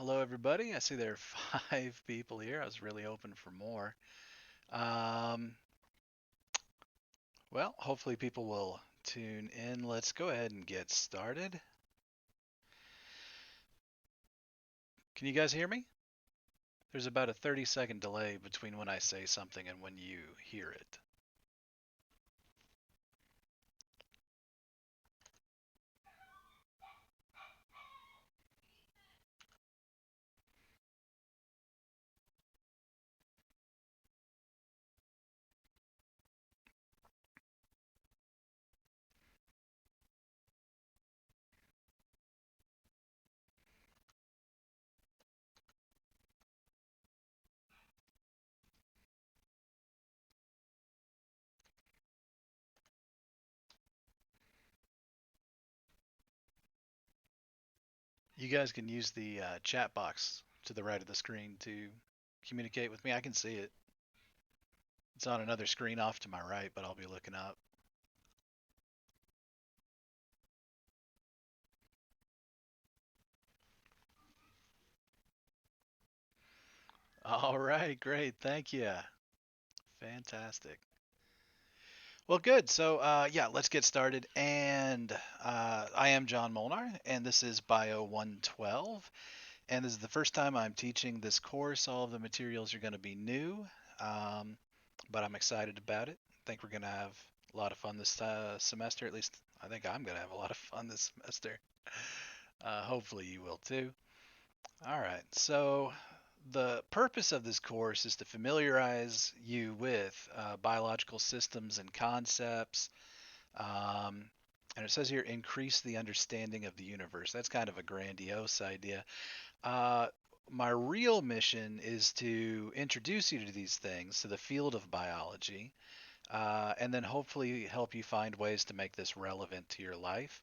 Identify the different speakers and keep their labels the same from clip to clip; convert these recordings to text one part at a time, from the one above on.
Speaker 1: Hello, everybody. I see there are five people here. I was really hoping for more. Um, well, hopefully people will tune in. Let's go ahead and get started. Can you guys hear me? There's about a 30-second delay between when I say something and when you hear it. You guys can use the chat box to the right of the screen to communicate with me. I can see it. It's on another screen off to my right, but I'll be looking up. All right, great. Thank you. Fantastic. Well, good. So, yeah, let's get started. And I am John Molnar, and this is Bio 112. And this is the first time I'm teaching this course. All of the materials are going to be new, um, but I'm excited about it. I think we're going to have a lot of fun this semester. At least I think I'm going to have a lot of fun this semester. Hopefully, you will too. All right. So, the purpose of this course is to familiarize you with biological systems and concepts, um, and it says here, increase the understanding of the universe. That's kind of a grandiose idea. Uh, my real mission is to introduce you to these things, to the field of biology, and then hopefully help you find ways to make this relevant to your life.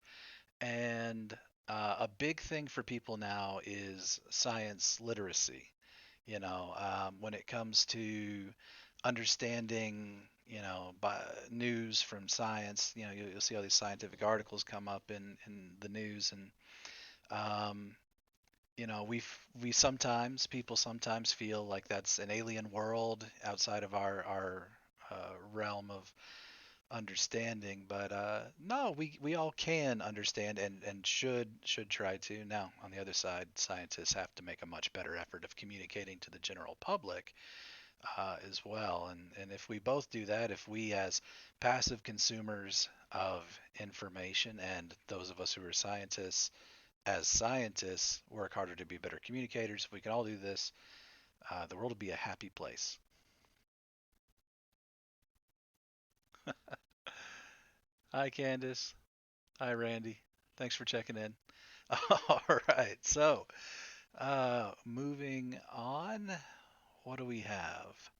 Speaker 1: And a big thing for people now is science literacy. When it comes to understanding, news from science, you'll see all these scientific articles come up in the news, and um, we sometimes people sometimes feel like that's an alien world outside of our realm of understanding, but no, we all can understand and should try to. Now, on the other side, scientists have to make a much better effort of communicating to the general public as well. And if we both do that, if we as passive consumers of information and those of us who are scientists as scientists work harder to be better communicators, if we can all do this, the world will be a happy place. Hi, Candace. Hi, Randy. Thanks for checking in. All right. So, moving on, what do we have?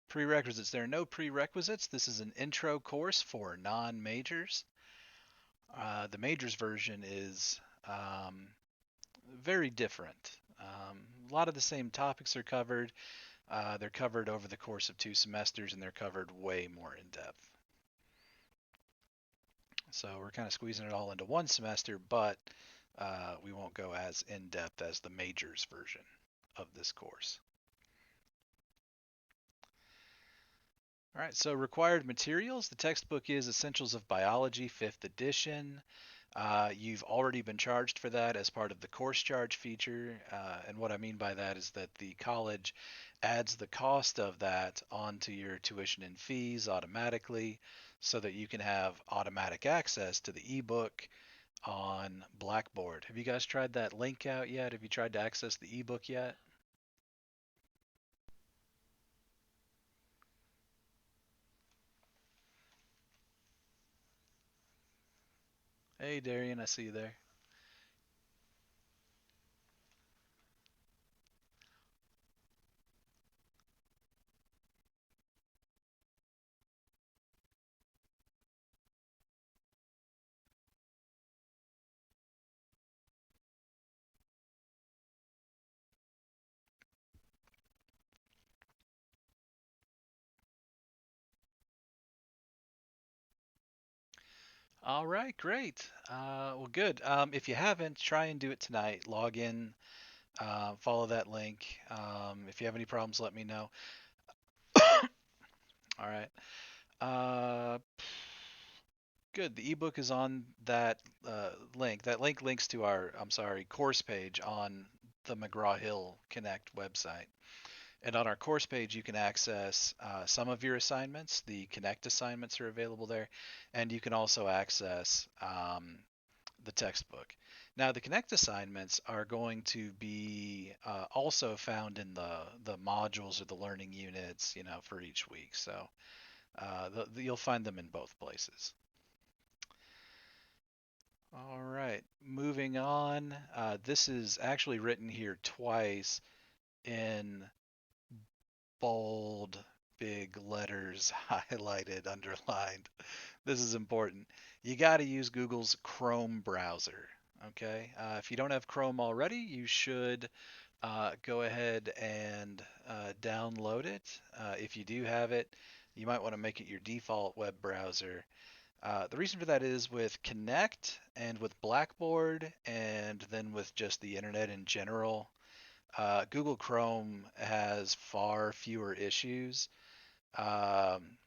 Speaker 1: Prerequisites. There are no prerequisites. This is an intro course for non-majors. The majors version is very different. A lot of the same topics are covered. They're covered over the course of 2 semesters, and they're covered way more in depth. So we're kind of squeezing it all into one semester, but we won't go as in depth as the majors version of this course. All right, so required materials. The textbook is Essentials of Biology, 5th edition. You've already been charged for that as part of the course charge feature. And what I mean by that is that the college adds the cost of that onto your tuition and fees automatically so that you can have automatic access to the ebook on Blackboard. Have you guys tried that link out yet? Have you tried to access the ebook yet? Hey, Darian, I see you there. All right, great. Well, good. If you haven't, try and do it tonight. Log in Follow that link. If you have any problems, let me know. All right. Uh, Good. The ebook is on that link. That link links to our, I'm sorry, course page on the McGraw-Hill Connect website. And on our course page, you can access some of your assignments. The Connect assignments are available there, and you can also access the textbook. Now, the Connect assignments are going to be also found in the modules or the learning units, for each week. So you'll find them in both places. All right, moving on. This is actually written here twice in bold, big letters, highlighted, underlined. This is important. You got to use Google's Chrome browser. Okay. If you don't have Chrome already, you should go ahead and download it. If you do have it, you might want to make it your default web browser. The reason for that is with Connect and with Blackboard and then with just the internet in general, Google Chrome has far fewer issues. Um,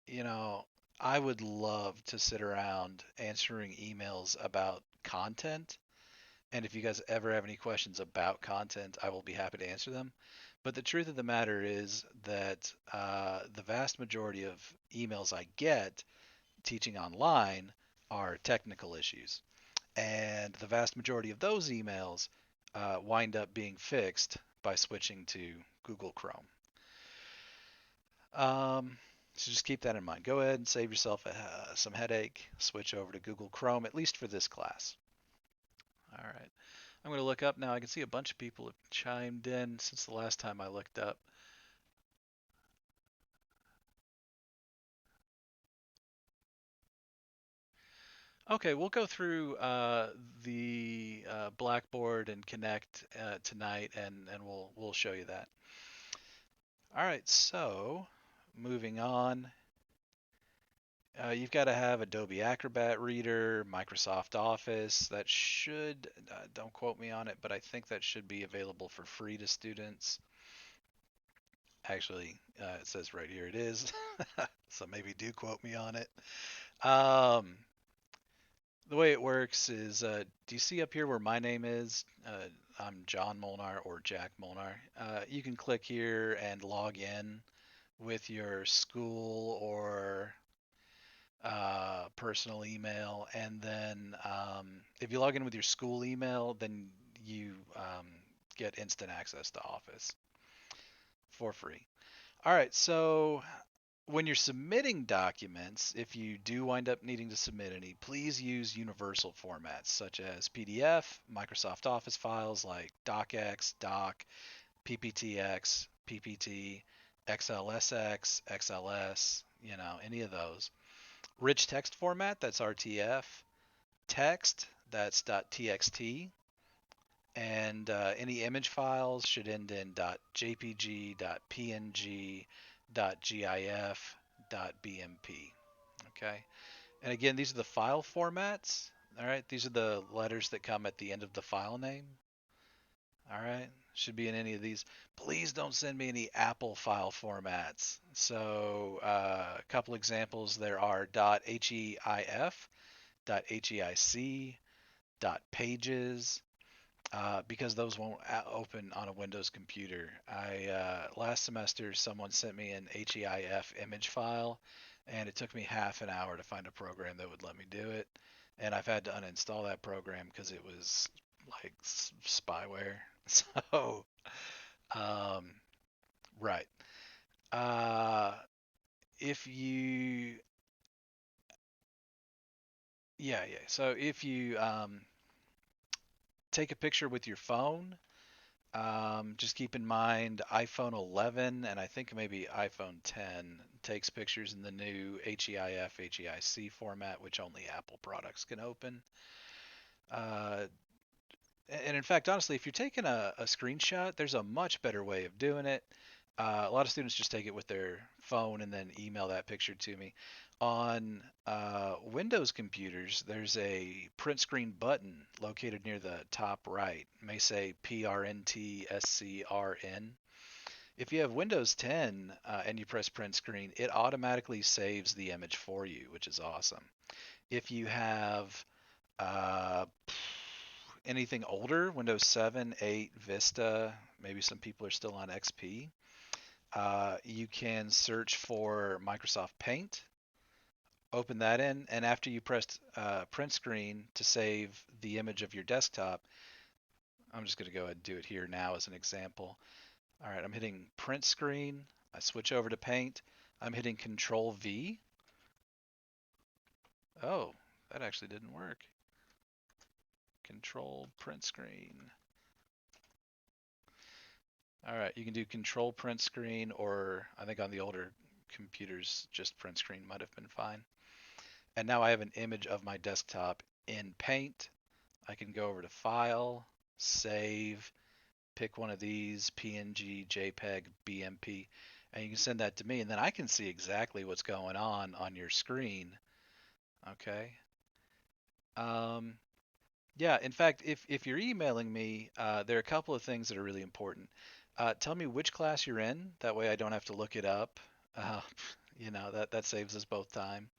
Speaker 1: you know, I would love to sit around answering emails about content. And if you guys ever have any questions about content, I will be happy to answer them. But the truth of the matter is that the vast majority of emails I get teaching online are technical issues. And the vast majority of those emails wind up being fixed by switching to Google Chrome. Um, so just keep that in mind. Go ahead and save yourself some headache. Switch over to Google Chrome, at least for this class. All right. I'm going to look up now. I can see a bunch of people have chimed in since the last time I looked up. Okay, we'll go through the Blackboard and Connect tonight, and we'll show you that. All right, so moving on, you've got to have Adobe Acrobat Reader, Microsoft Office. That should, don't quote me on it, but I think that should be available for free to students. Actually, it says right here it is, so maybe do quote me on it. Um, the way it works is, do you see up here where my name is? I'm John Molnar or Jack Molnar. You can click here and log in with your school or personal email, and then if you log in with your school email, then you get instant access to Office for free. All right, so when you're submitting documents, if you do wind up needing to submit any, please use universal formats such as PDF, Microsoft Office files like DocX, Doc, PPTX, PPT, XLSX, XLS, any of those. Rich text format, that's RTF. Text, that's .txt. And any image files should end in .jpg, .png, .gif, .bmp. Okay. And again, these are the file formats. All right. These are the letters that come at the end of the file name. All right. Should be in any of these. Please don't send me any Apple file formats. So a couple examples there are .heif, .heic, .pages, because those won't open on a Windows computer. Last semester someone sent me an HEIF image file, and it took me half an hour to find a program that would let me do it, and I've had to uninstall that program because it was like spyware. So, um, right. Uh, if you, yeah, yeah. So if you take a picture with your phone. Just keep in mind iPhone 11 and I think maybe iPhone 10 takes pictures in the new HEIF, HEIC format, which only Apple products can open. Uh, and in fact, honestly, if you're taking a screenshot, there's a much better way of doing it. A lot of students just take it with their phone and then email that picture to me. On Windows computers, there's a print screen button located near the top right. It may say PRNTSCRN. If you have Windows 10 and you press print screen, it automatically saves the image for you, which is awesome. If you have uh, anything older, Windows 7, 8, Vista, maybe some people are still on XP, you can search for Microsoft Paint, open that in, and after you press print screen to save the image of your desktop, I'm just going to go ahead and do it here now as an example. All right, I'm hitting print screen. I switch over to Paint. I'm hitting Control V. Oh, that actually didn't work. Control print screen. All right, you can do Control print screen, or I think on the older computers, just print screen might have been fine. And now I have an image of my desktop in Paint. I can go over to File, Save, pick one of these, PNG, JPEG, BMP, and you can send that to me, and then I can see exactly what's going on your screen. Okay. Um, yeah, in fact, if you're emailing me, there are a couple of things that are really important. Tell me which class you're in. That way I don't have to look it up. Uh, that saves us both time.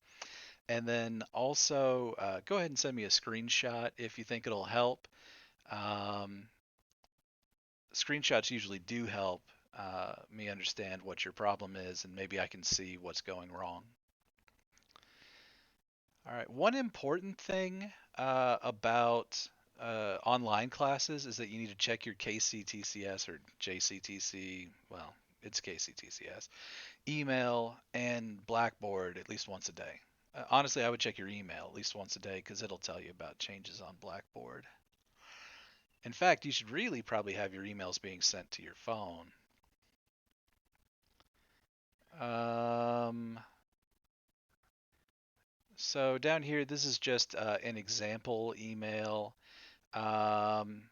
Speaker 1: And then also, go ahead and send me a screenshot if you think it'll help. Um, Screenshots usually do help me understand what your problem is, and maybe I can see what's going wrong. All right. One important thing about online classes is that you need to check your KCTCS or JCTC. Well, it's KCTCS email and Blackboard at least once a day. Honestly, I would check your email at least once a day because it'll tell you about changes on Blackboard. In fact, you should really probably have your emails being sent to your phone. Um, so down here, this is just an example email. Um,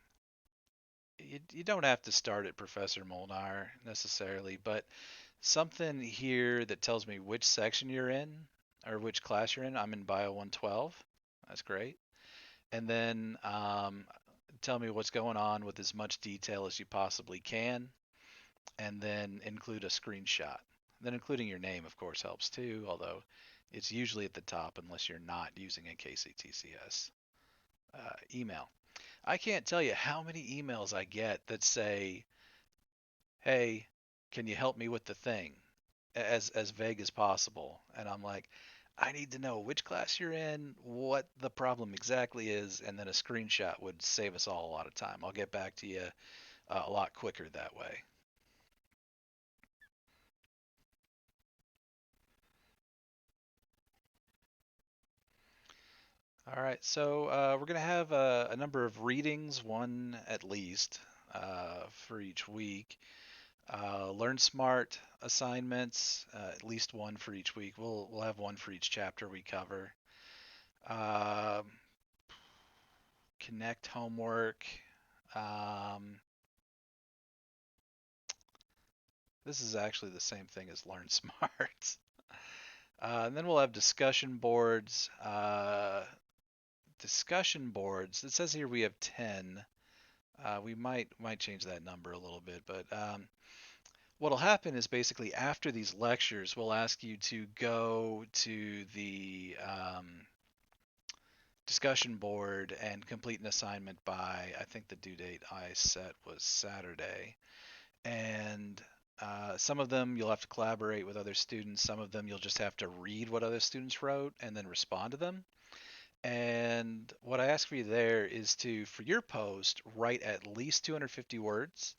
Speaker 1: you don't have to start at Professor Molnar necessarily, but something here that tells me which section you're in or which class you're in. I'm in Bio 112. That's great. And then tell me what's going on with as much detail as you possibly can, and then include a screenshot. Then including your name, of course, helps too, although it's usually at the top unless you're not using a KCTCS email. I can't tell you how many emails I get that say, "Hey, can you help me with the thing?" as vague as possible, and I'm like, I need to know which class you're in, what the problem exactly is, and then a screenshot would save us all a lot of time. I'll get back to you a lot quicker that way. All right, so we're going to have a number of readings, one at least, for each week. Learn Smart assignments, at least one for each week. We'll have one for each chapter we cover. Um Connect homework. Um, this is actually the same thing as Learn Smart. And then we'll have discussion boards. Discussion boards. It says here we have 10. We might change that number a little bit, but what'll happen is basically after these lectures, we'll ask you to go to the discussion board and complete an assignment by, I think the due date I set was Saturday. And some of them you'll have to collaborate with other students. Some of them you'll just have to read what other students wrote and then respond to them. And what I ask for you there is to, for your post, write at least 250 words.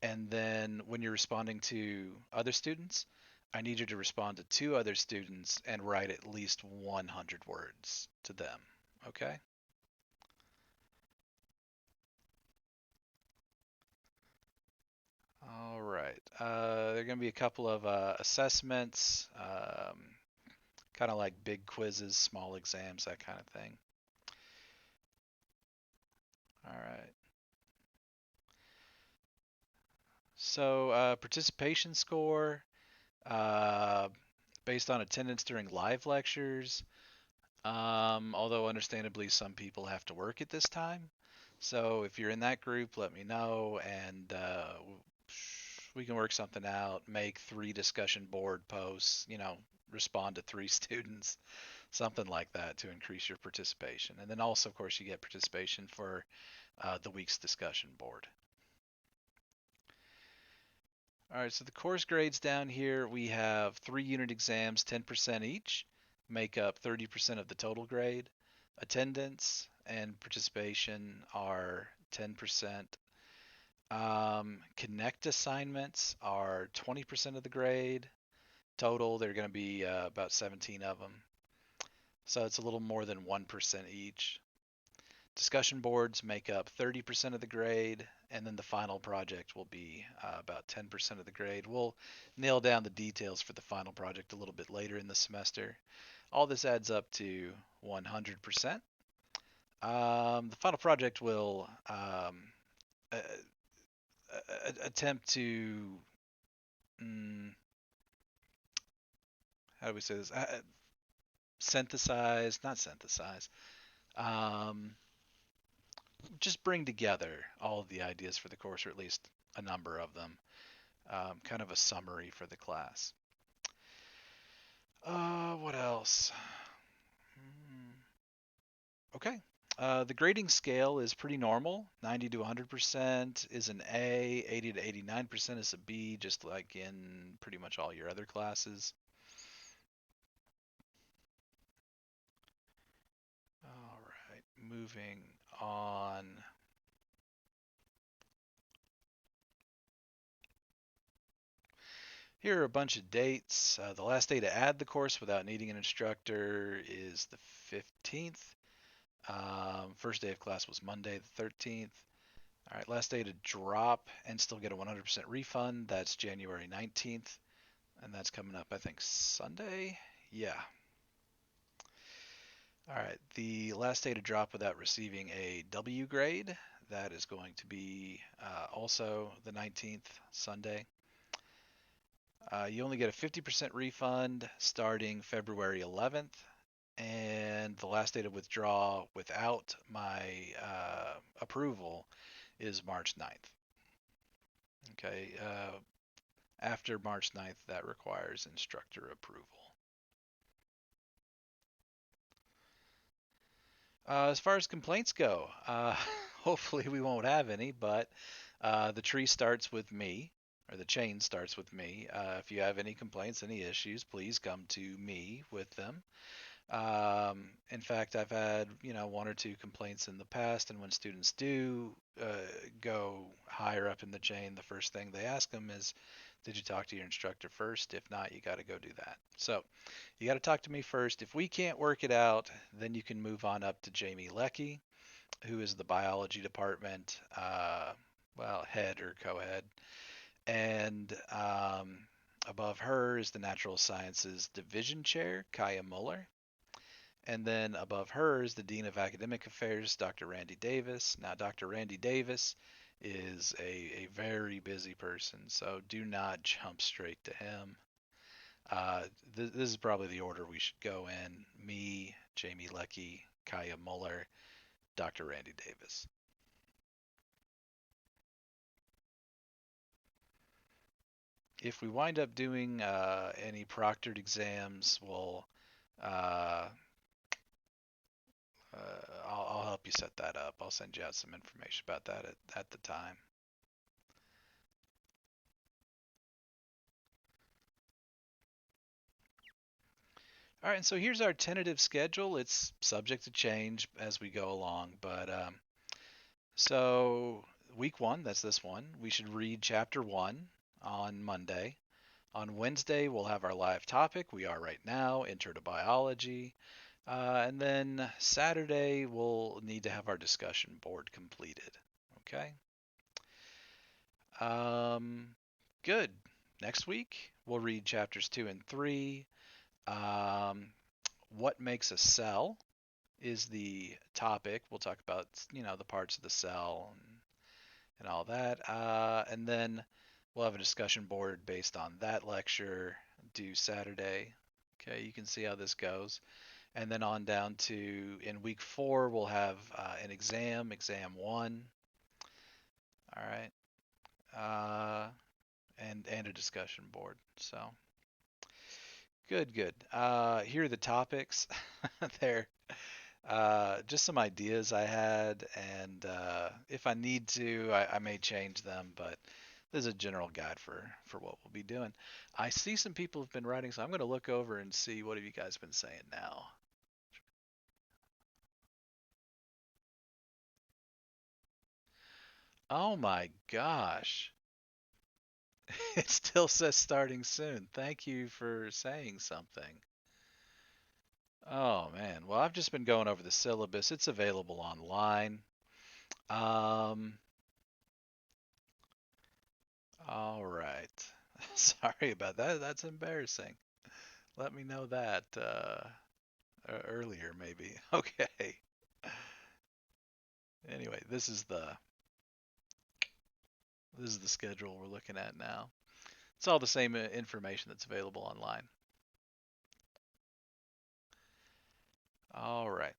Speaker 1: And then when you're responding to other students, I need you to respond to two other students and write at least 100 words to them. Okay? All right. There are going to be a couple of assessments, kind of like big quizzes, small exams, that kind of thing. All right. So participation score uh, based on attendance during live lectures. Although understandably some people have to work at this time. So if you're in that group, let me know and we can work something out. Make 3 discussion board posts. Respond to 3 students, something like that to increase your participation. And then also, of course, you get participation for the week's discussion board. All right, so the course grades down here, we have 3 unit exams, 10% each, make up 30% of the total grade. Attendance and participation are 10%. Connect assignments are 20% of the grade. Total, they're going to be about 17 of them. So it's a little more than 1% each. Discussion boards make up 30% of the grade, and then the final project will be about 10% of the grade. We'll nail down the details for the final project a little bit later in the semester. All this adds up to 100%. The final project will uh, attempt to, mm, how do we say this? Not synthesize, um, just bring together all of the ideas for the course, or at least a number of them. Kind of a summary for the class. What else? Hmm. Okay. The grading scale is pretty normal. 90 to 100% is an A, 80 to 89% is a B, just like in pretty much all your other classes. All right, moving on. Here are a bunch of dates. The last day to add the course without needing an instructor is the 15th. First day of class was Monday the 13th. All right, last day to drop and still get a 100% refund. That's January 19th, and that's coming up, I think, Sunday. Yeah. All right, the last day to drop without receiving a W grade. That is going to be also the 19th, Sunday. You only get a 50% refund starting February 11th, and the last day to withdraw without my approval is March 9th. Okay, after March 9th, that requires instructor approval. As far as complaints go, hopefully we won't have any, but the tree starts with me, or the chain starts with me. If you have any complaints, any issues, please come to me with them. In fact, I've had 1 or 2 complaints in the past, and when students do go higher up in the chain, the first thing they ask them is, "Did you talk to your instructor first? If not, you got to go do that." So you got to talk to me first. If we can't work it out, then you can move on up to Jamie Leckie, who is the biology department, head or co-head, and above her is the natural sciences division chair, Kaya Muller. And then above her is the Dean of Academic Affairs, Dr. Randy Davis. Now, Dr. Randy Davis is a very busy person, so do not jump straight to him. This is probably the order we should go in: me, Jamie Leckie, Kaya Muller, Dr. Randy Davis. If we wind up doing any proctored exams, uh, I'll help you set that up. I'll send you out some information about that at the time. All right, and so here's our tentative schedule. It's subject to change as we go along, but so week one, that's this one, we should read chapter one on Monday. On Wednesday, we'll have our live topic. We are right now, Intro to Biology. And then Saturday, we'll need to have our discussion board completed. Okay? Um, good. Next week, we'll read chapters two and three. Um, what makes a cell is the topic. We'll talk about, the parts of the cell and all that. And then We'll have a discussion board based on that lecture due Saturday. Okay, you can see how this goes. And then on down to in week 4, we'll have an exam, exam 1. All right. And a discussion board. So good, good. Here are the topics. They're just some ideas I had, and if I need to, I may change them, but there's a general guide for what we'll be doing. I see some people have been writing, so I'm going to look over and see what have you guys been saying now. Oh my gosh. It still says starting soon. Thank you for saying something. Oh man. Well, I've just been going over the syllabus. It's available online. Um, all right. Sorry about that. That's embarrassing. Let me know that earlier, maybe. Okay. Anyway, this is the schedule we're looking at now. It's all the same information that's available online. All right.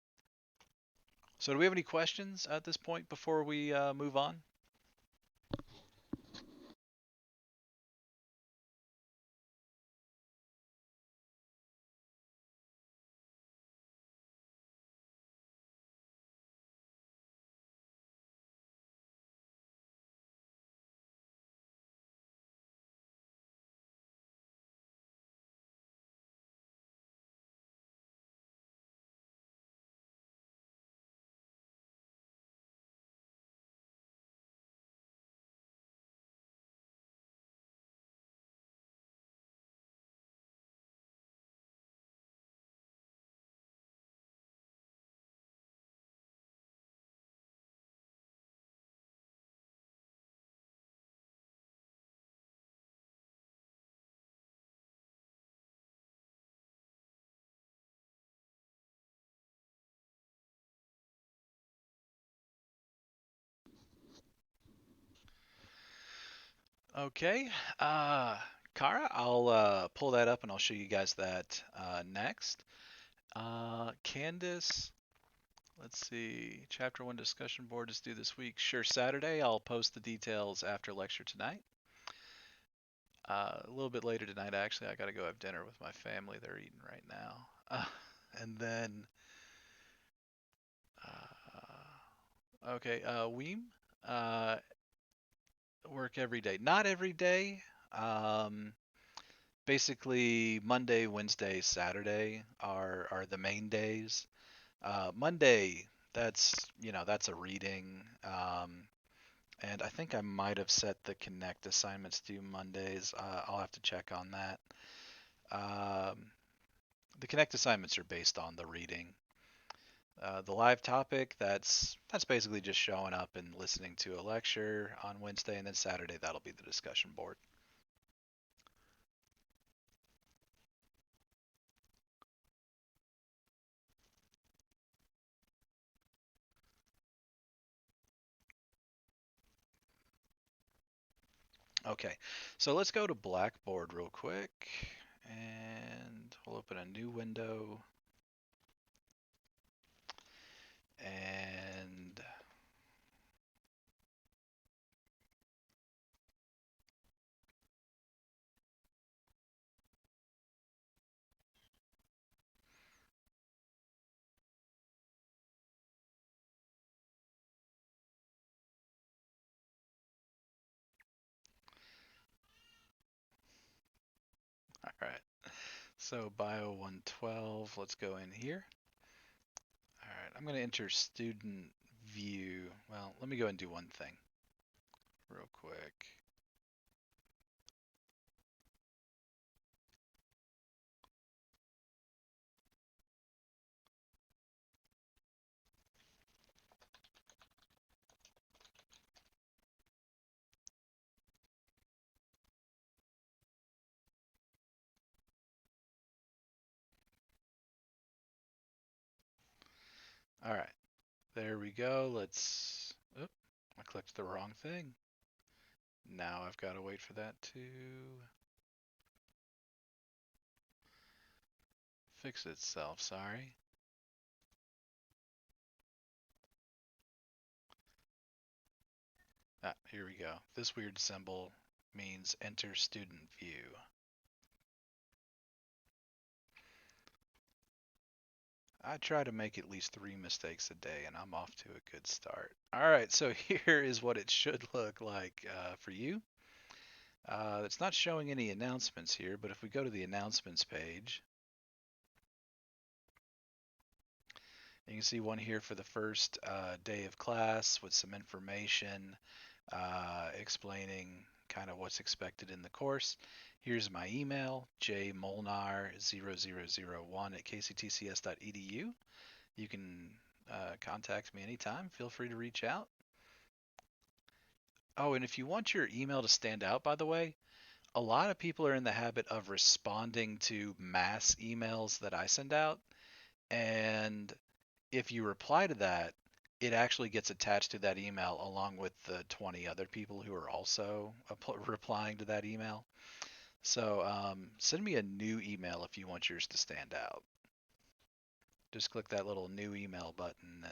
Speaker 1: So, do we have any questions at this point before we move on? Okay. Uh, Kara, I'll pull that up and I'll show you guys that next. Candace, let's see. Chapter 1 discussion board is due this week. Sure, Saturday. I'll post the details after lecture tonight. A little bit later tonight, actually, I got to go have dinner with my family. They're eating right now. And then, okay, Weem, uh, work every day. Not every day. Um, Basically, Monday, Wednesday, Saturday are the main days. Monday, that's a reading. And I think I might have set the Connect assignments due Mondays. I'll have to check on that. Um, the Connect assignments are based on the reading. The live topic, that's basically just showing up and listening to a lecture on Wednesday, and then Saturday that'll be the discussion board. Okay, so let's go to Blackboard real quick, and we'll open a new window, and all right. So Bio 112, let's go in here. All right, I'm going to enter student view. Well, let me go and do one thing real quick. All right, there we go. Let's, oop, I clicked the wrong thing. Now I've got to wait for that to fix itself, sorry. Ah, here we go. This weird symbol means enter student view. I try to make at least 3 mistakes a day, and I'm off to a good start. All right, so here is what it should look like for you. It's not showing any announcements here, but if we go to the announcements page, you can see one here for the first day of class with some information explaining kind of what's expected in the course. Here's my email, jmolnar0001 at kctcs.edu. You can contact me anytime. Feel free to reach out. Oh, and if you want your email to stand out, by the way, a lot of people are in the habit of responding to mass emails that I send out. And if you reply to that, it actually gets attached to that email along with the 20 other people who are also replying to that email. So send me a new email if you want yours to stand out. Just click that little new email button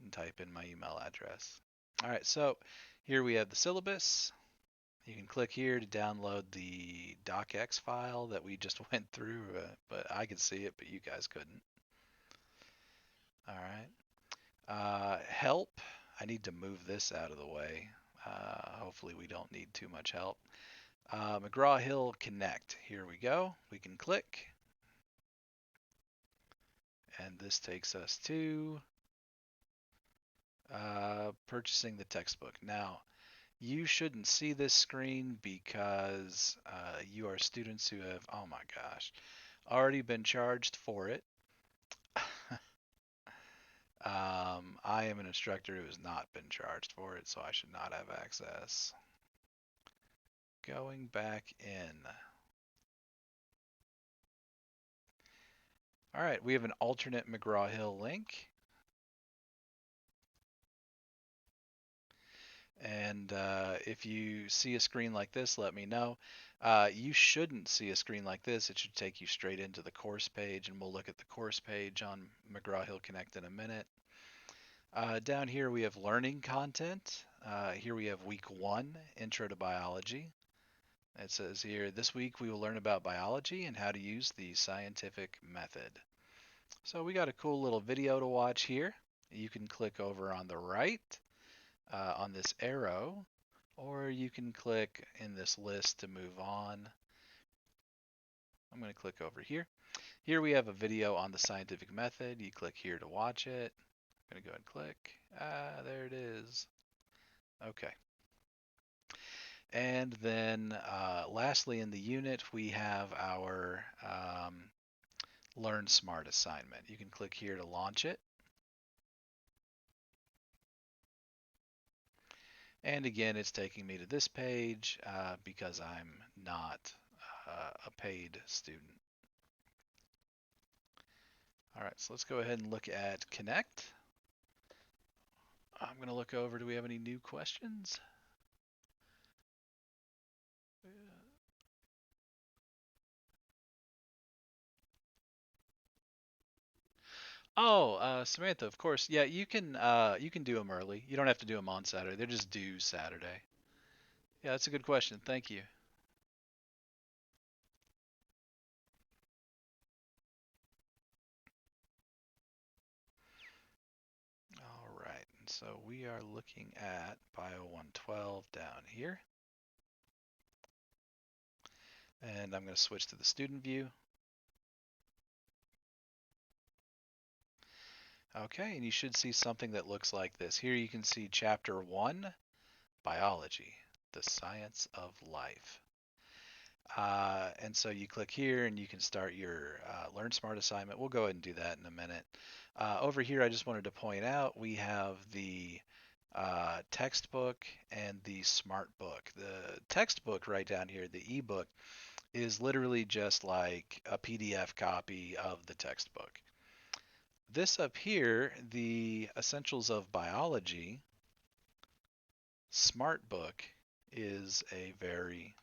Speaker 1: and type in my email address. All right, so here we have the syllabus. You can click here to download the docx file that we just went through, but I could see it, but you guys couldn't. All right. Help. I need to move this out of the way. Hopefully we don't need too much help. McGraw-Hill Connect. Here we go. We can click. And this takes us to purchasing the textbook. Now, you shouldn't see this screen because you are students who have, oh my gosh, already been charged for it. I am an instructor who has not been charged for it, so I should not have access. Going back in. All right, we have an alternate McGraw-Hill link. And if you see a screen like this, let me know. You shouldn't see a screen like this. It should take you straight into the course page, and we'll look at the course page on McGraw-Hill Connect in a minute. Down here we have learning content. Here we have week 1, Intro to Biology. It says here, this week we will learn about biology and how to use the scientific method. So we got a cool little video to watch here. You can click over on the right on this arrow, or you can click in this list to move on. I'm going to click over here. Here we have a video on the scientific method. You click here to watch it. I'm going to go ahead and click. There it is. Okay. And then lastly in the unit, we have our Learn Smart assignment. You can click here to launch it. And again, it's taking me to this page because I'm not a paid student. All right, so let's go ahead and look at Connect. I'm going to look over. Do we have any new questions? Oh, Samantha, of course. Yeah, you can do them early. You don't have to do them on Saturday. They're just due Saturday. Yeah, that's a good question. Thank you. All right, and so we are looking at Bio 112 down here. And I'm going to switch to the student view. Okay, and you should see something that looks like this. Here you can see Chapter 1, Biology, the Science of Life. And so you click here and you can start your Learn Smart assignment. We'll go ahead and do that in a minute. Over here, I just wanted to point out we have the textbook and the smart book. The textbook right down here, the ebook, is literally just like a PDF copy of the textbook. This up here, the Essentials of Biology smart book, is a very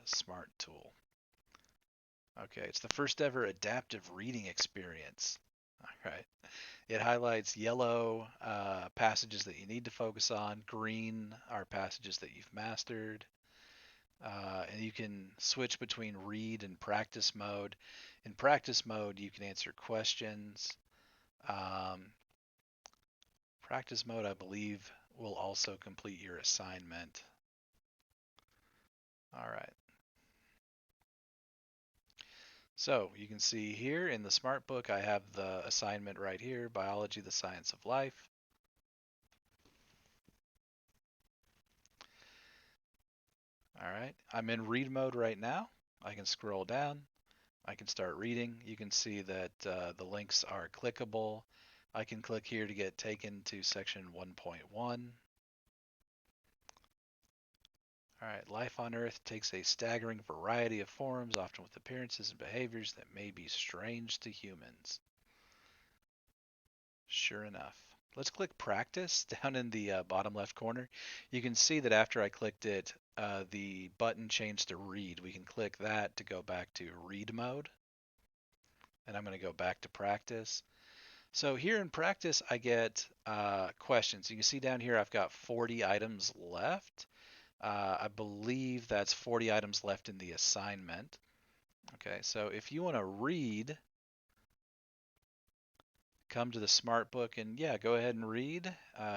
Speaker 1: smart tool. Okay, it's the first ever adaptive reading experience. All right. It highlights yellow passages that you need to focus on, green are passages that you've mastered, and you can switch between read and practice mode. In practice mode, you can answer questions. Um, Practice mode, I believe, will also complete your assignment. All right. So you can see here in the Smart Book, I have the assignment right here, Biology, the Science of Life. All right. I'm in read mode right now. I can scroll down. I can start reading. You can see that the links are clickable. I can click here to get taken to section 1.1. All right, life on Earth takes a staggering variety of forms, often with appearances and behaviors that may be strange to humans. Sure enough. Let's click practice down in the bottom left corner. You can see that after I clicked it, the button changed to read. We can click that to go back to read mode. And I'm going to go back to practice. So here in practice, I get questions. You can see down here I've got 40 items left. I believe that's 40 items left in the assignment. Okay, so if you want to read, come to the Smart Book and yeah, go ahead and read.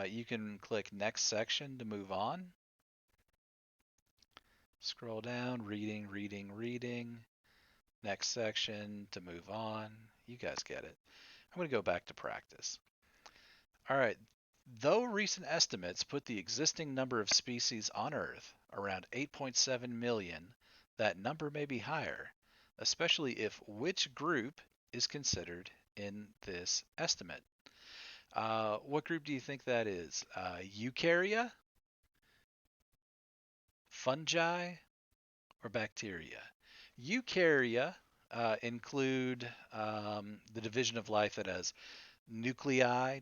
Speaker 1: You can click next section to move on. Scroll down, reading, reading, reading. Next section to move on. You guys get it. I'm going to go back to practice. All right. Though recent estimates put the existing number of species on Earth around 8.7 million, that number may be higher, especially if which group is considered in this estimate. What group do you think that is? Eukarya, fungi, or bacteria? Eukarya include the division of life that has nuclei,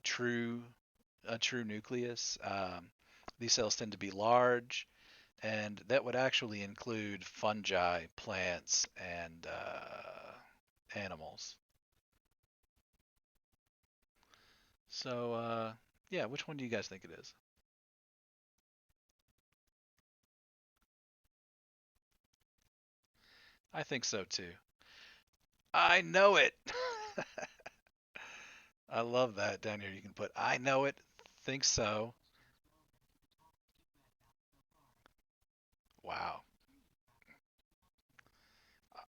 Speaker 1: a true nucleus. These cells tend to be large, and that would actually include fungi, plants, and animals. So, yeah, which one do you guys think it is? I think so too. I know it. I love that down here. You can put, I know it, think so. Wow.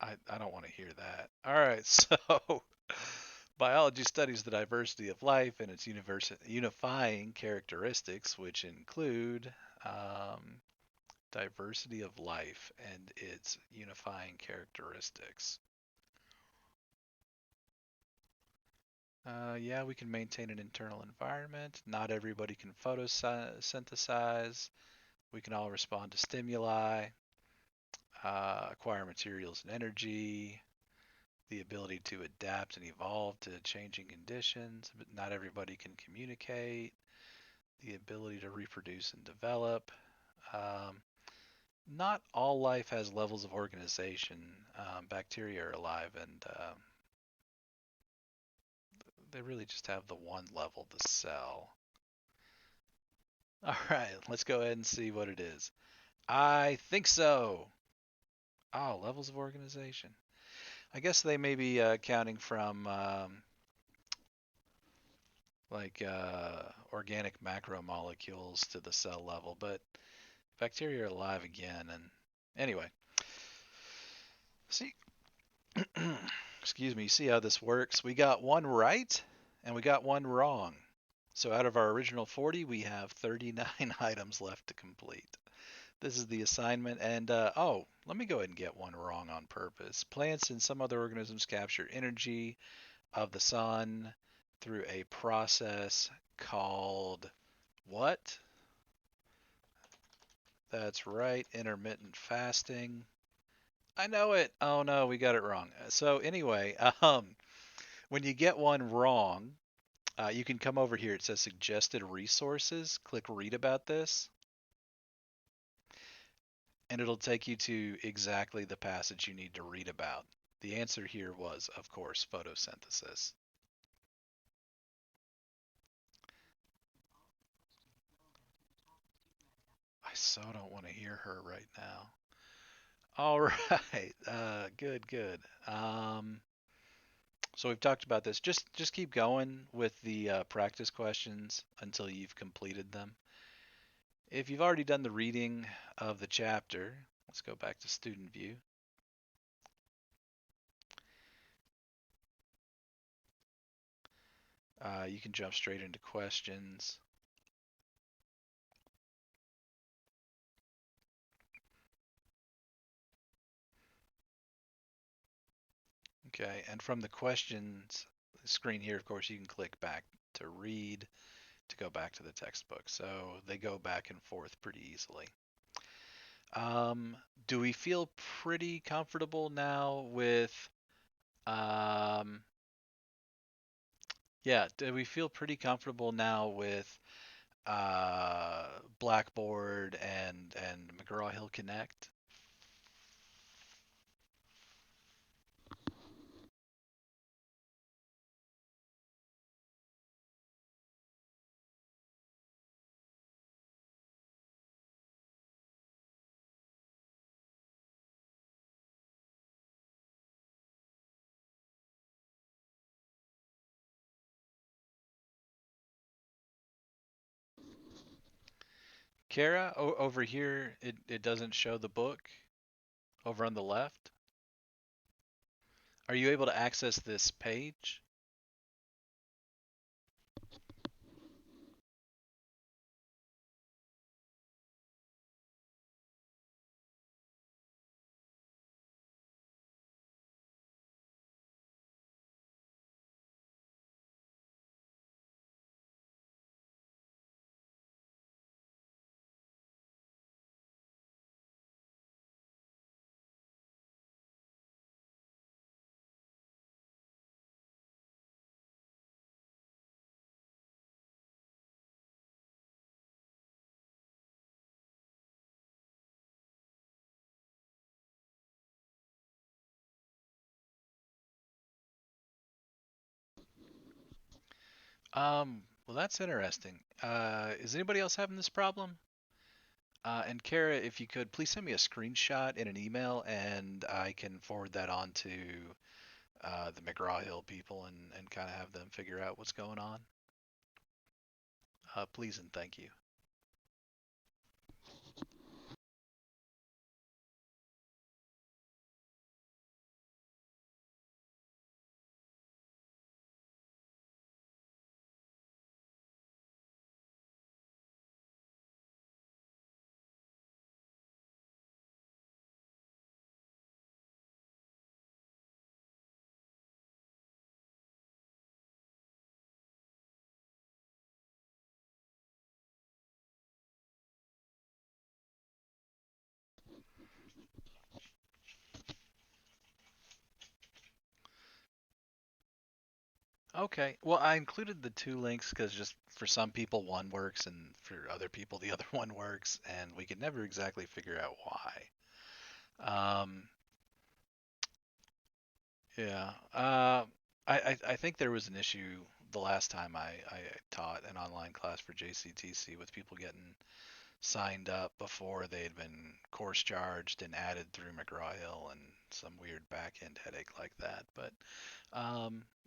Speaker 1: I don't want to hear that. All right, so biology studies the diversity of life and its unifying characteristics, which include um, diversity of life and its unifying characteristics. Yeah, we can maintain an internal environment. Not everybody can photosynthesize. We can all respond to stimuli, acquire materials and energy, the ability to adapt and evolve to changing conditions, but not everybody can communicate, the ability to reproduce and develop. Um, Not all life has levels of organization. Bacteria are alive and they really just have the one level, the cell. All right, let's go ahead and see what it is. I think so. Oh, levels of organization. I guess they may be counting from organic macromolecules to the cell level, but bacteria are alive again. And anyway, see, excuse me, see how this works? We got one right and we got one wrong. So out of our original 40, we have 39 items left to complete. This is the assignment, and oh, let me go ahead and get one wrong on purpose. Plants and some other organisms capture energy of the sun through a process called what? That's right, intermittent fasting. I know it. Oh no, we got it wrong. So anyway, when you get one wrong, you can come over here. It says suggested resources. Click read about this. and it'll take you to exactly the passage you need to read about. The answer here was, of course, photosynthesis. I so don't want to hear her right now. All right. Good, good. So we've talked about this. Just keep going with the practice questions until you've completed them. If you've already done the reading of the chapter, let's go back to student view. You can jump straight into questions. Okay, and from the questions screen here, of course, you can click back to read to go back to the textbook. So they go back and forth pretty easily. Um, do we feel pretty comfortable now with, um, yeah, do we feel pretty comfortable now with Blackboard and McGraw-Hill Connect? Kara, over here, it doesn't show the book over on the left. Are you able to access this page? Well, that's interesting. Is anybody else having this problem? And Kara, if you could, please send me a screenshot in an email, and I can forward that on to the McGraw-Hill people and kind of have them figure out what's going on. Please and thank you. Okay. Well, I included the two links because just for some people one works and for other people the other one works, and we could never exactly figure out why. Yeah. I think there was an issue the last time I taught an online class for JCTC with people getting signed up before they had been course charged and added through McGraw-Hill and some weird back end headache like that. But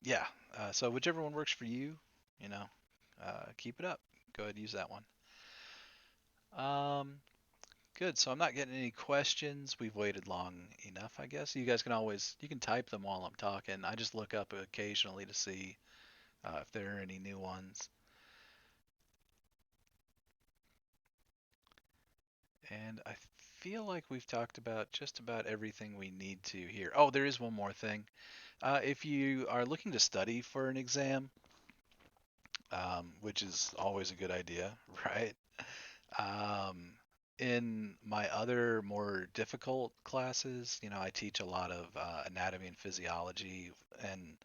Speaker 1: yeah, so whichever one works for you, you know, keep it up. Go ahead and use that one. Um, Good. So I'm not getting any questions. We've waited long enough, I guess. You guys can always you can type them while I'm talking. I just look up occasionally to see if there are any new ones. And I feel like we've talked about just about everything we need to here. Oh, there is one more thing. If you are looking to study for an exam, which is always a good idea, right? Um, in my other more difficult classes, I teach a lot of anatomy and physiology, and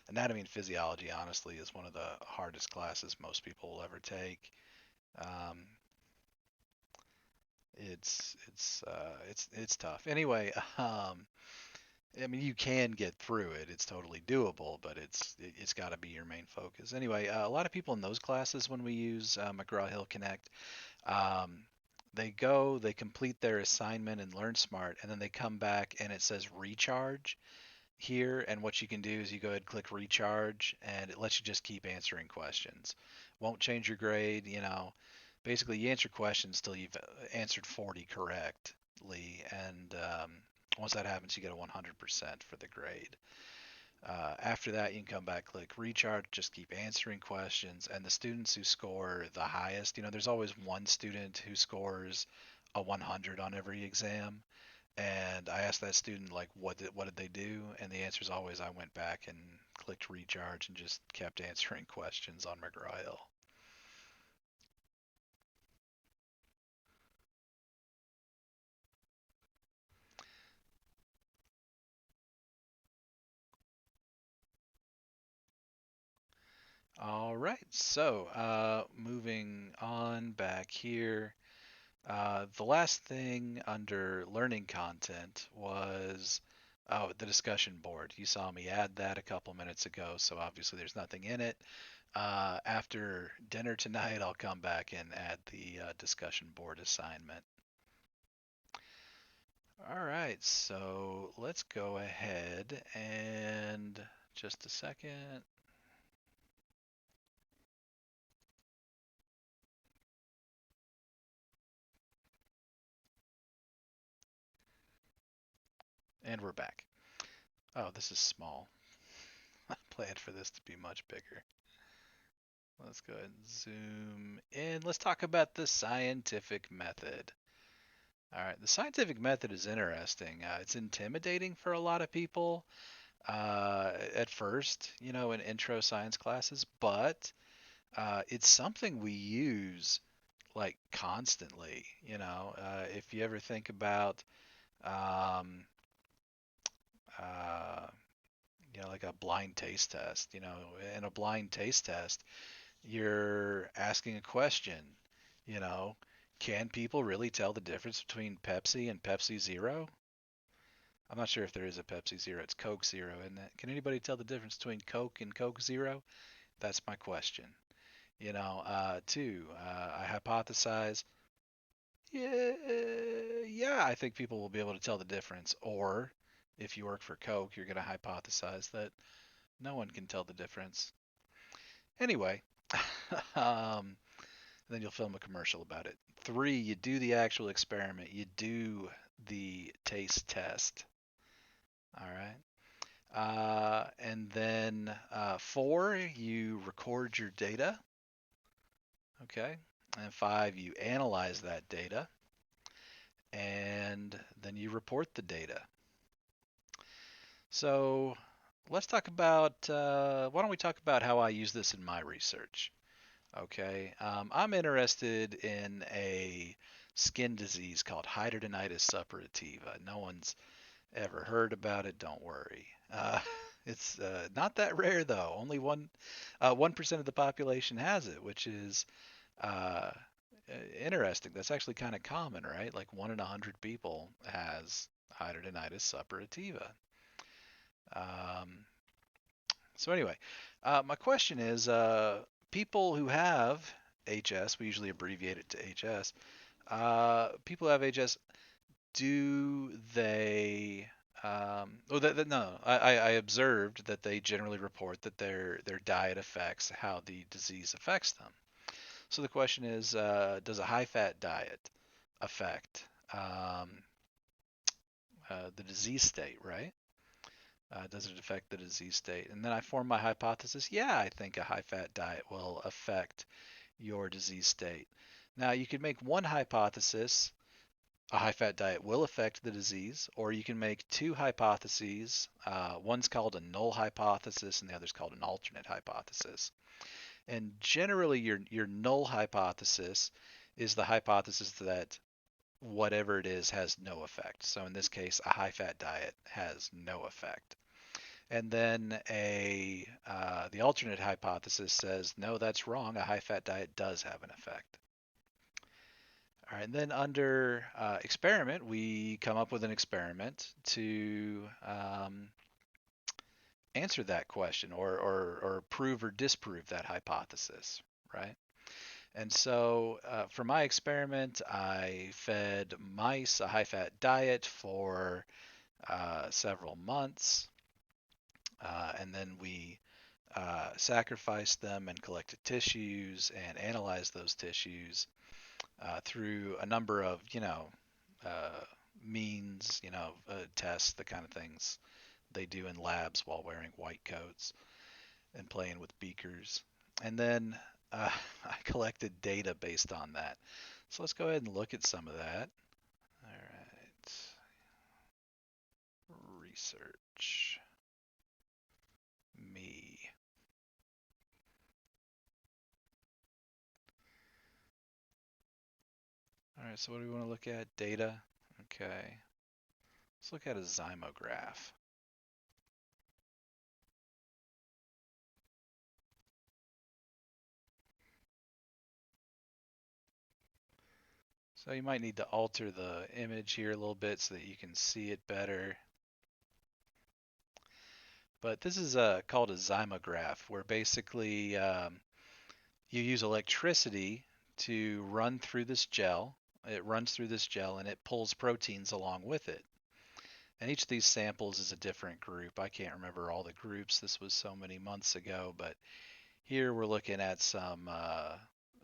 Speaker 1: anatomy and physiology, honestly, is one of the hardest classes most people will ever take. Um, It's tough. Anyway, I mean, you can get through it. It's totally doable, but it's got to be your main focus. Anyway, a lot of people in those classes when we use McGraw-Hill Connect, um, they complete their assignment and learn smart, and then they come back and it says recharge here. And what you can do is you go ahead and click recharge, and it lets you just keep answering questions. Won't change your grade. Basically you answer questions till you've answered 40 correctly, and once that happens, you get a 100% for the grade. After that, you can come back, click recharge, just keep answering questions. And the students who score the highest, there's always one student who scores a 100 on every exam. And I asked that student, like, what did they do? And the answer is always, I went back and clicked recharge and just kept answering questions on McGraw-Hill. All right, so moving on back here. The last thing under learning content was, oh, the discussion board. You saw me add that a couple minutes ago, so obviously there's nothing in it. After dinner tonight, I'll come back and add the discussion board assignment. All right, so let's go ahead and just a second. And we're back. Oh, this is small. I planned for this to be much bigger. Let's go ahead and zoom in. Let's talk about the scientific method. All right, the scientific method is interesting. It's intimidating for a lot of people at first, in intro science classes, but it's something we use like constantly. If you ever think about, um, uh, like a blind taste test, in a blind taste test, you're asking a question, you know, can people really tell the difference between Pepsi and Pepsi Zero? I'm not sure if there is a Pepsi Zero. It's Coke Zero, isn't it? Can anybody tell the difference between Coke and Coke Zero? That's my question. Two, I hypothesize, yeah, yeah, I think people will be able to tell the difference. Or if you work for Coke, you're going to hypothesize that no one can tell the difference. Anyway, um, then you'll film a commercial about it. Three, you do the actual experiment. You do the taste test. All right. And then four, you record your data. Okay. And five, you analyze that data. And then you report the data. So let's talk about, why don't we talk about how I use this in my research? Okay. I'm interested in a skin disease called hidradenitis suppurativa. No one's ever heard about it. Don't worry. It's not that rare though. Only 1% of the population has it, which is uh, interesting. That's actually kind of common, right? Like 1 in 100 people has hidradenitis suppurativa. Um, so anyway, my question is, people who have HS, we usually abbreviate it to HS. People who have HS, do they? Oh, no. I observed that they generally report that their diet affects how the disease affects them. So the question is, does a high-fat diet affect the disease state, right? Does it affect the disease state? And then I form my hypothesis. Yeah, I think a high-fat diet will affect your disease state. Now, you could make one hypothesis, a high-fat diet will affect the disease, or you can make two hypotheses. One's called a null hypothesis, and the other's called an alternate hypothesis. And generally, your null hypothesis is the hypothesis that whatever it is has no effect. So in this case, a high-fat diet has no effect. And then the alternate hypothesis says, no, that's wrong. A high-fat diet does have an effect. All right, and then under experiment, we come up with an experiment to answer that question or prove or disprove that hypothesis, right? And so for my experiment, I fed mice a high fat diet for several months, and then we sacrificed them and collected tissues and analyzed those tissues through a number of, uh, means, tests, the kind of things they do in labs while wearing white coats and playing with beakers. And then I collected data based on that. So let's go ahead and look at some of that. All right. Research. Me. All right, so what do we want to look at? Data. Okay. Let's look at a zymograph. So you might need to alter the image here a little bit so that you can see it better. But this is called a zymograph, where basically you use electricity to run through this gel. It runs through this gel and it pulls proteins along with it. And each of these samples is a different group. I can't remember all the groups. This was so many months ago, but here we're looking at some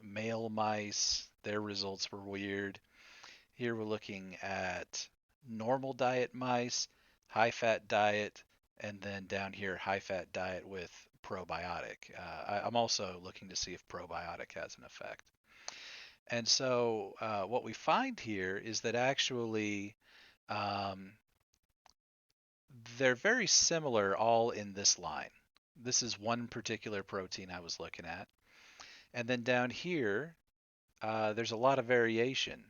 Speaker 1: male mice. Their results were weird. Here we're looking at normal diet mice, high fat diet, and then down here, high fat diet with probiotic. I'm also looking to see if probiotic has an effect. And so what we find here is that actually um, they're very similar all in this line. This is one particular protein I was looking at. And then down here, there's a lot of variation.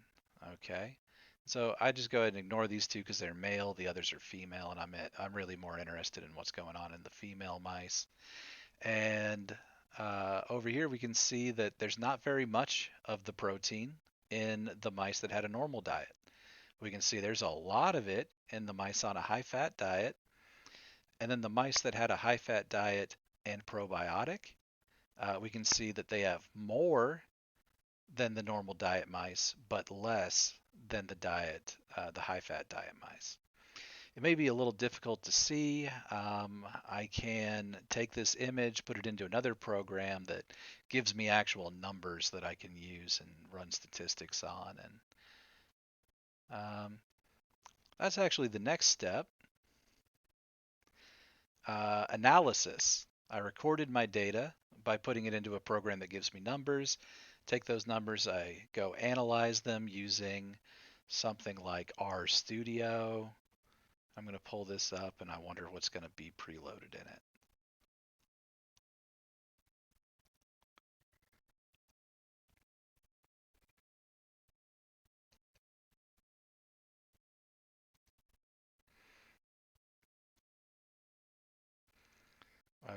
Speaker 1: Okay. So I just go ahead and ignore these two because they're male, the others are female, and I'm really more interested in what's going on in the female mice. And over here we can see that there's not very much of the protein in the mice that had a normal diet. We can see there's a lot of it in the mice on a high fat diet, and then the mice that had a high fat diet and probiotic, we can see that they have more than the normal diet mice, but less than the high fat diet mice. It may be a little difficult to see. I can take this image, put it into another program that gives me actual numbers that I can use and run statistics on. And that's actually the next step. Analysis. I recorded my data by putting it into a program that gives me numbers. Take those numbers, I go analyze them using something like RStudio. I'm going to pull this up and I wonder what's going to be preloaded in it.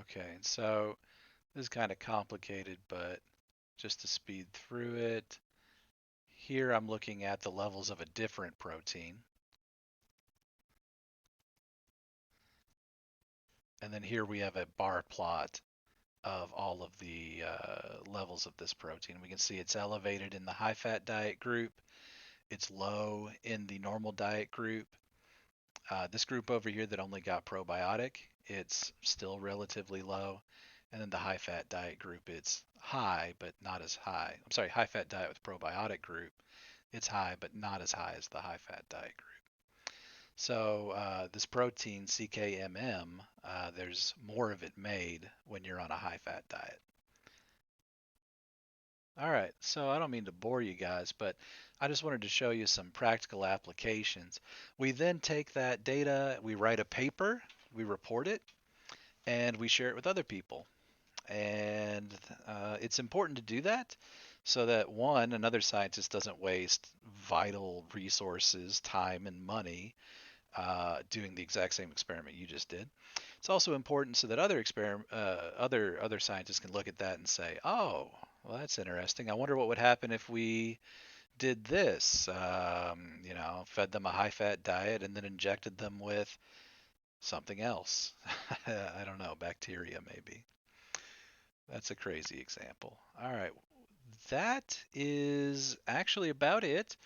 Speaker 1: Okay, so this is kind of complicated, but just to speed through it, here I'm looking at the levels of a different protein. And then here we have a bar plot of all of the levels of this protein. We can see it's elevated in the high fat diet group. It's low in the normal diet group. This group over here that only got probiotic, it's still relatively low. And then the high fat diet group, it's high, but not as high. I'm sorry, high fat diet with probiotic group, it's high, but not as high as the high fat diet group. So this protein CKMM, there's more of it made when you're on a high fat diet. All right, so I don't mean to bore you guys, but I just wanted to show you some practical applications. We then take that data, we write a paper, we report it, and we share it with other people. And it's important to do that so that one, another scientist doesn't waste vital resources, time, and money doing the exact same experiment you just did. It's also important so that other scientists can look at that and say, "Oh, well, that's interesting. I wonder what would happen if we did this, fed them a high fat diet and then injected them with something else. I don't know, bacteria maybe. That's a crazy example. All right. That is actually about it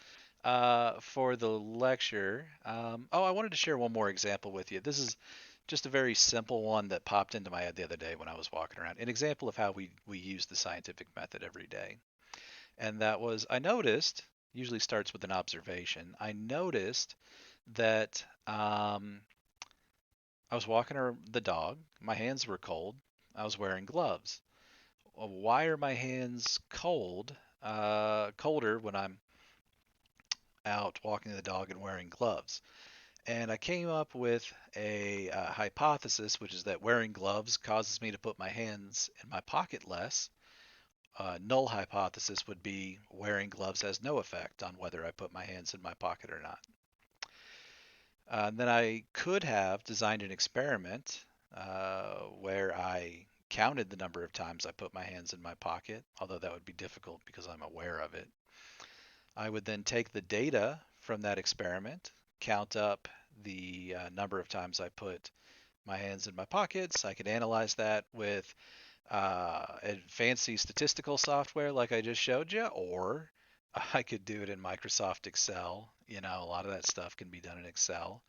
Speaker 1: for the lecture. I wanted to share one more example with you. This is just a very simple one that popped into my head the other day when I was walking around. An example of how we use the scientific method every day. And that was, I noticed, usually starts with an observation. I noticed that I was walking the dog. My hands were cold. I was wearing gloves. Well, why are my hands cold? Colder when I'm out walking the dog and wearing gloves. And I came up with a hypothesis, which is that wearing gloves causes me to put my hands in my pocket less. Null hypothesis would be wearing gloves has no effect on whether I put my hands in my pocket or not. Then I could have designed an experiment where I counted the number of times I put my hands in my pocket, although that would be difficult because I'm aware of it. I would then take the data from that experiment, count up the number of times I put my hands in my pockets. I could analyze that with fancy statistical software like I just showed you, or I could do it in Microsoft Excel. A lot of that stuff can be done in Excel.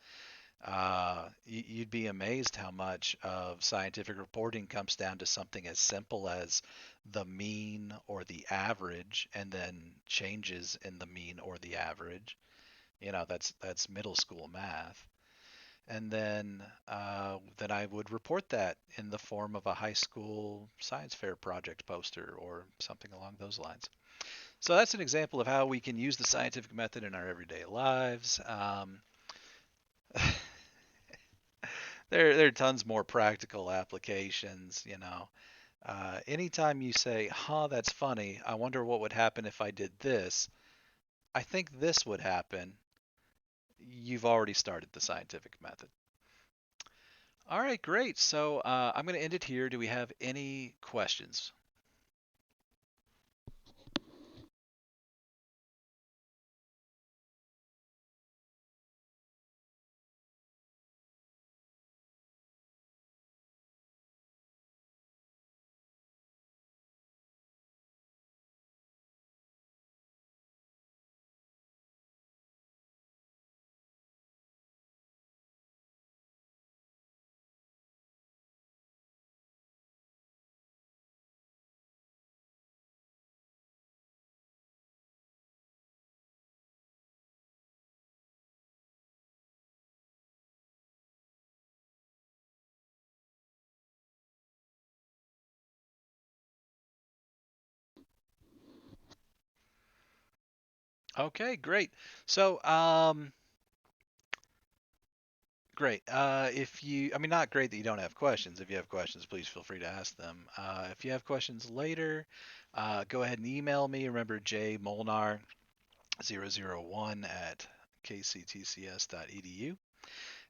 Speaker 1: You'd be amazed how much of scientific reporting comes down to something as simple as the mean or the average, and then changes in the mean or the average. That's middle school math. And then I would report that in the form of a high school science fair project poster or something along those lines. So that's an example of how we can use the scientific method in our everyday lives. There are tons more practical applications. Anytime you say, huh, that's funny, I wonder what would happen if I did this, I think this would happen, you've already started the scientific method. All right, great. So I'm going to end it here. Do we have any questions? Okay, great. So, great. Not great that you don't have questions. If you have questions, please feel free to ask them. If you have questions later, go ahead and email me. Remember, jmolnar001 at kctcs.edu.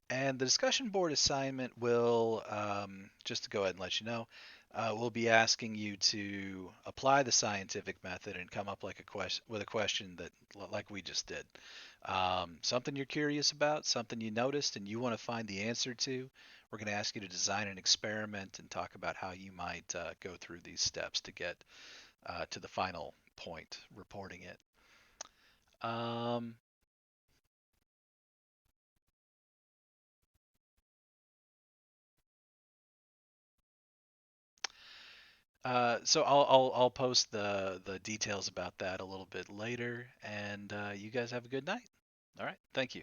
Speaker 1: And the discussion board assignment will, just to go ahead and let you know, we'll be asking you to apply the scientific method and come up with a question that, like we just did, something you're curious about, something you noticed and you want to find the answer to. We're going to ask you to design an experiment and talk about how you might go through these steps to get to the final point, reporting it. Um, so I'll post the details about that a little bit later, and you guys have a good night. All right, thank you.